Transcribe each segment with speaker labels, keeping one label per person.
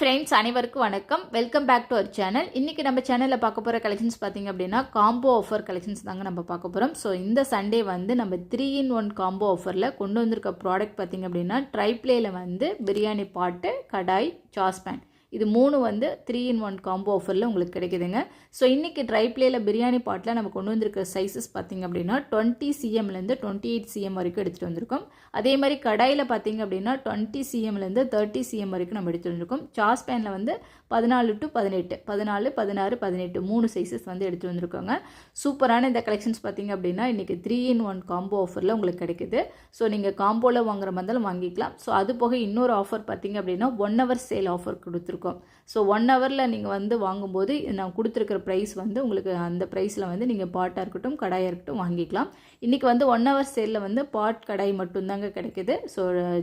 Speaker 1: Friends, அனைவருக்கும் வணக்கம். Welcome back to our channel. இன்றைக்கி நம்ம சேனலில் பார்க்க போகிற கலெக்ஷன்ஸ் பார்த்திங்க அப்படின்னா காம்போ ஆஃபர் கலெக்ஷன்ஸ் தாங்க நம்ம பார்க்க போகிறோம். ஸோ இந்த சண்டே வந்து நம்ம 3-in-1 காம்போ ஆஃபரில் கொண்டு வந்திருக்க ப்ராடக்ட் பார்த்திங்க அப்படின்னா ட்ரைப்ளேயில் வந்து பிரியாணி பாட்டு, கடாய், சாஸ்பேன் இது 3 வந்து 3-in-1 காம்போ ஆஃபரில் உங்களுக்கு கிடைக்குதுங்க. ஸோ இன்றைக்கி ட்ரைப்ளேயில் பிரியாணி பாட்டில் நம்ம கொண்டு வந்திருக்க சைஸஸ் பார்த்திங்க அப்படின்னா 20 cmலேருந்து 28 cm வரைக்கும் எடுத்துகிட்டு வந்திருக்கோம். அதே மாதிரி கடாயில் பார்த்திங்க அப்படின்னா 20 cmலேருந்து 30 cm வரைக்கும் நம்ம எடுத்துகிட்டு வந்திருக்கோம். சாஸ்பேனில் வந்து 14 to 18, 14, 16, 18 3 சைஸஸ் வந்து எடுத்துகிட்டு வந்திருக்கோங்க. சூப்பரான இந்த கலெக்ஷன்ஸ் பார்த்திங்க அப்படின்னா இன்றைக்கி 3-in-1 காம்போ ஆஃபரில் உங்களுக்கு கிடைக்குது. ஸோ நீங்கள் காம்போவில் வாங்குற மாதிரிலும் வாங்கிக்கலாம். ஸோ அது போக இன்னொரு ஆஃபர் பார்த்திங்க அப்படின்னா 1 hour சேல் ஆஃபர் கொடுத்துருக்கோம். ஸோ 1 hourல நீங்கள் வந்து வாங்கும்போது நான் கொடுத்துருக்கிற ப்ரைஸ் வந்து உங்களுக்கு அந்த ப்ரைஸில் வந்து நீங்கள் பாட்டாக இருக்கட்டும், கடாயாக இருக்கட்டும் வாங்கிக்கலாம். இன்றைக்கி வந்து 1 hour சேலில் வந்து பாட், கடாய் மட்டும்தாங்க கிடைக்குது. ஸோ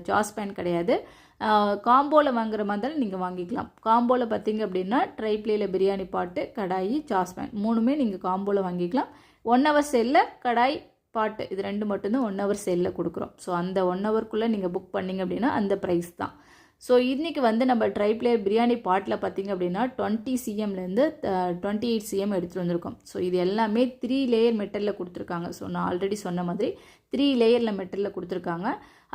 Speaker 1: சாஸ்பேன் கிடையாது. காம்போவில் வாங்குற மாதிரி நீங்கள் வாங்கிக்கலாம். காம்போவில் பார்த்தீங்க அப்படின்னா ட்ரைப்ளேயில் பிரியாணி பாட்டு, கடாயி, சாஸ்பேன் 3மே நீங்கள் காம்போவில் வாங்கிக்கலாம். 1 hour சேலில் கடாய், பாட்டு இது 2 மட்டும்தான் 1 hour சேலில் கொடுக்குறோம். ஸோ அந்த 1 hourக்குள்ளே நீங்கள் புக் பண்ணிங்க அப்படின்னா அந்த ப்ரைஸ் தான். ஸோ இன்றைக்கி வந்து நம்ம ட்ரைப்ளே பிரியாணி பாட்டில் பார்த்திங்க அப்படின்னா 20 cmலேருந்து 28 cm எடுத்துகிட்டு வந்திருக்கோம். ஸோ இது எல்லாமே 3 லேயர் மெட்டலில் கொடுத்துருக்காங்க. ஸோ நான் ஆல்ரெடி சொன்ன மாதிரி 3 லேயரில் மெட்டலில் கொடுத்துருக்காங்க.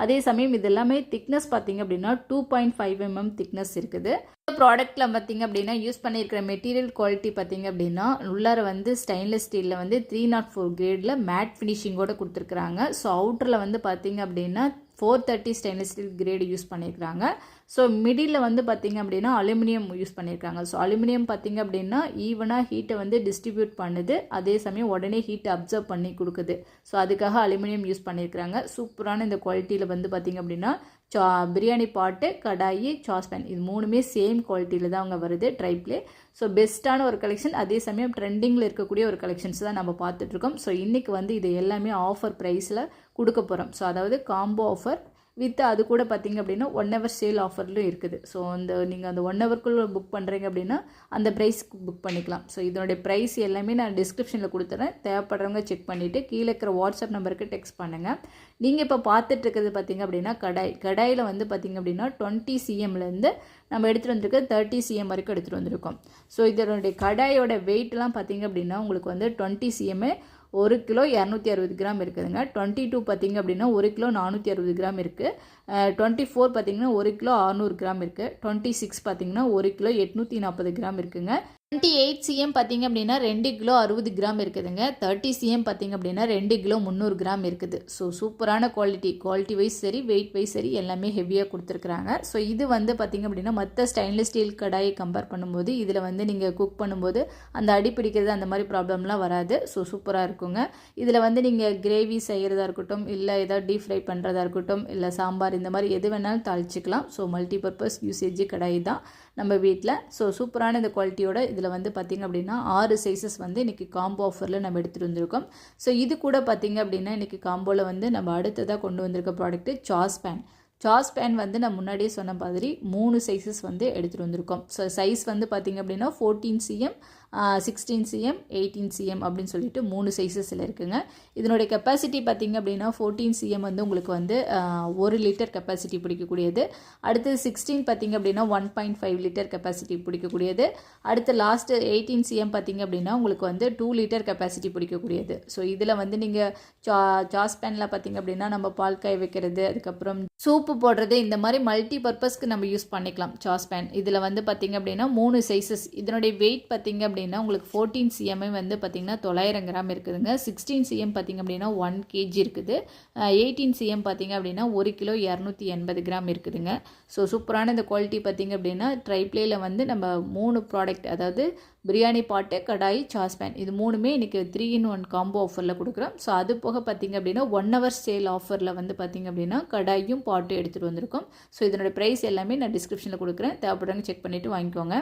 Speaker 1: அதே சமயம் இது எல்லாமே திக்னஸ் பார்த்திங்க அப்படின்னா 2.5 mm திக்னஸ் இருக்குது. இந்த ப்ராடக்ட்டில் பார்த்திங்க அப்படின்னா யூஸ் பண்ணியிருக்கிற மெட்டீரியல் குவாலிட்டி பார்த்திங்க அப்படின்னா உள்ளார வந்து ஸ்டெயின்லெஸ் ஸ்டீலில் வந்து 304 கிரேடில் மேட் ஃபினிஷிங்கோடு கொடுத்துருக்குறாங்க. ஸோ அவுட்டரில் வந்து பார்த்திங்க அப்படின்னா 430 ஸ்டெயின்லெஸ் ஸ்டீல் கிரேடு யூஸ் பண்ணியிருக்காங்க. ஸோ மிடில் வந்து பார்த்திங்க அப்படின்னா அலுமினியம் யூஸ் பண்ணியிருக்காங்க. ஸோ அலுமினியம் பார்த்திங்க அப்படின்னா ஈவனாக ஹீட்டை வந்து டிஸ்ட்ரிபியூட் பண்ணுது, அதே சமயம் உடனே ஹீட்டை அப்சர்வ் பண்ணி கொடுக்குது. ஸோ அதுக்காக அலுமினியம் யூஸ் பண்ணியிருக்கிறாங்க. சூப்பரான இந்த குவாலிட்டியில் வந்து பார்த்திங்க அப்படின்னா பிரியாணி பாட்டு, கடாயி, சாஸ்பேன் இது 3மே சேம் குவாலிட்டியில் தான் அவங்க வருது ட்ரைப்ளே. ஸோ பெஸ்ட்டான ஒரு கலெக்ஷன், அதே சமயம் ட்ரெண்டிங்கில் இருக்கக்கூடிய ஒரு கலெக்ஷன்ஸ் தான் நம்ம பார்த்துட்ருக்கோம். ஸோ இன்றைக்கி வந்து இது எல்லாமே ஆஃபர் ப்ரைஸில் கொடுக்க போகிறோம். ஸோ அதாவது காம்போ ஆஃபர் வித் அது கூட பார்த்திங்க அப்படின்னா 1 hour சேல் ஆஃபர்லும் இருக்குது. ஸோ நீங்கள் அந்த 1 hourக்குள்ளே புக் பண்ணுறீங்க அப்படின்னா அந்த ப்ரைஸ்க்கு புக் பண்ணிக்கலாம். ஸோ இதனுடைய ப்ரைஸ் எல்லாமே நான் டிஸ்கிரிப்ஷனில் கொடுத்துட்றேன். தேவைப்படுறவங்க செக் பண்ணிவிட்டு கீழே இருக்கிற வாட்ஸ்அப் நம்பருக்கு டெக்ஸ்ட் பண்ணுங்கள். நீங்கள் இப்போ பார்த்துட்டு இருக்கிறது பார்த்திங்க அப்படின்னா கடாயில் வந்து பார்த்திங்க அப்படின்னா 20 cmலேருந்து நம்ம எடுத்துகிட்டு வந்திருக்க 30 cm வரைக்கும் எடுத்துகிட்டு வந்திருக்கோம். ஸோ இதனுடைய கடாயோட வெயிட்லாம் பார்த்திங்க அப்படின்னா உங்களுக்கு வந்து 20 cm 1 கிலோ 260 கிராம் இருக்குதுங்க. 22 பார்த்திங்க அப்படின்னா 1 கிலோ 460 கிராம் இருக்குது. 24 பார்த்திங்கன்னா 1 கிலோ 600 கிராம் இருக்குது. 26 பார்த்திங்கன்னா 1 கிலோ 840 கிராம் இருக்குங்க. 28 cm பார்த்திங்க அப்படின்னா 2 கிலோ 60 கிராம் இருக்குதுங்க. 30 cm பார்த்திங்க அப்படின்னா 2 கிலோ 300 கிராம் இருக்குது. ஸோ சூப்பரான குவாலிட்டி வைஸ் சரி, வெயிட் வைஸ் சரி எல்லாமே ஹெவியாக கொடுத்துருக்குறாங்க. ஸோ இது வந்து பார்த்திங்க அப்படின்னா மற்ற ஸ்டெயின்லெஸ் ஸ்டீல் கடாயை கம்பேர் பண்ணும்போது இதில் வந்து நீங்கள் குக் பண்ணும்போது அந்த அடி பிடிக்கிறது அந்த மாதிரி ப்ராப்ளம்லாம் வராது. ஸோ சூப்பராக இருக்குங்க. இதில் வந்து நீங்கள் கிரேவி செய்கிறதா இருக்கட்டும், இல்லை ஏதாவது டீப் ஃப்ரை பண்ணுறதா இருக்கட்டும், இல்லை சாம்பார் இந்த மாதிரி எது வேணாலும் தாளிச்சிக்கலாம். ஸோ மல்டி பர்பஸ் யூசேஜ் கடாய் தான் நம்ம வீட்டில். ஸோ சூப்பரான இந்த குவாலிட்டியோட இதில் வந்து பார்த்திங்க அப்படின்னா 6 சைஸஸ் வந்து இன்றைக்கி காம்போ ஆஃபரில் நம்ம எடுத்துகிட்டு வந்திருக்கோம். ஸோ இது கூட பார்த்திங்க அப்படின்னா இன்றைக்கி காம்போவில் வந்து நம்ம அடுத்ததாக கொண்டு வந்திருக்க ப்ராடக்ட்டு சாஸ்பேன் வந்து நான் முன்னாடியே சொன்ன மாதிரி 3 சைஸஸ் வந்து எடுத்துகிட்டு வந்திருக்கோம். ஸோ சைஸ் வந்து பார்த்திங்க அப்படின்னா 14 cm, 16 cm, 18 cm அப்படின்னு சொல்லிட்டு 3 சைஸஸில் இருக்குங்க. இதனுடைய கெப்பாசிட்டி பார்த்திங்க அப்படின்னா 14 cm வந்து உங்களுக்கு வந்து 1 லிட்டர் கெப்பாசிட்டி பிடிக்கக்கூடியது. அடுத்து 16 பார்த்திங்க அப்படின்னா 1.5 லிட்டர் கெப்பாசிட்டி பிடிக்கக்கூடியது. அடுத்து லாஸ்ட்டு 18 cm பார்த்திங்க அப்படின்னா உங்களுக்கு வந்து 2 லிட்டர் கெப்பாசிட்டி பிடிக்கக்கூடியது. ஸோ இதில் வந்து நீங்கள் சாஸ்பேனில் பார்த்திங்க அப்படின்னா நம்ம பால் காய வைக்கிறது, அதுக்கப்புறம் சூப்பு போடுறது, இந்த மாதிரி மல்டி பர்பஸ்க்கு நம்ம யூஸ் பண்ணிக்கலாம் சாஸ்பேன். இதில் வந்து பார்த்திங்க அப்படின்னா 3 சைஸஸ். இதனுடைய வெயிட் பார்த்திங்க அப்படின்னா உங்களுக்கு 14 cm வந்து பார்த்திங்கன்னா 900 கிராம் இருக்குதுங்க. 16 cm பார்த்திங்க அப்படின்னா 1 kg இருக்குது. 18 cm பார்த்திங்க அப்படின்னா 1 கிலோ 280 கிராம் இருக்குதுங்க. ஸோ சூப்பரான இந்த குவாலிட்டி பார்த்திங்க அப்படின்னா ட்ரைப்ளேயில் வந்து நம்ம 3 ப்ராடக்ட், அதாவது பிரியாணி பாட்டு, கடாய், சாஸ்பேன் இது 3மே இன்றைக்கி 3-in-1 காம்போ ஆஃபரில் கொடுக்குறோம். ஸோ அது போக பார்த்திங்க அப்படின்னா 1 hour சேல் ஆஃபரில் வந்து பார்த்திங்க அப்படின்னா கடாயும் பாட்டும் எடுத்துகிட்டு வந்திருக்கோம். ஸோ இதனோட ப்ரைஸ் எல்லாமே நான் டிஸ்கிரிப்ஷனில் கொடுக்குறேன். தேவைப்படுறவங்க செக் பண்ணிவிட்டு வாங்கிக்கோங்க.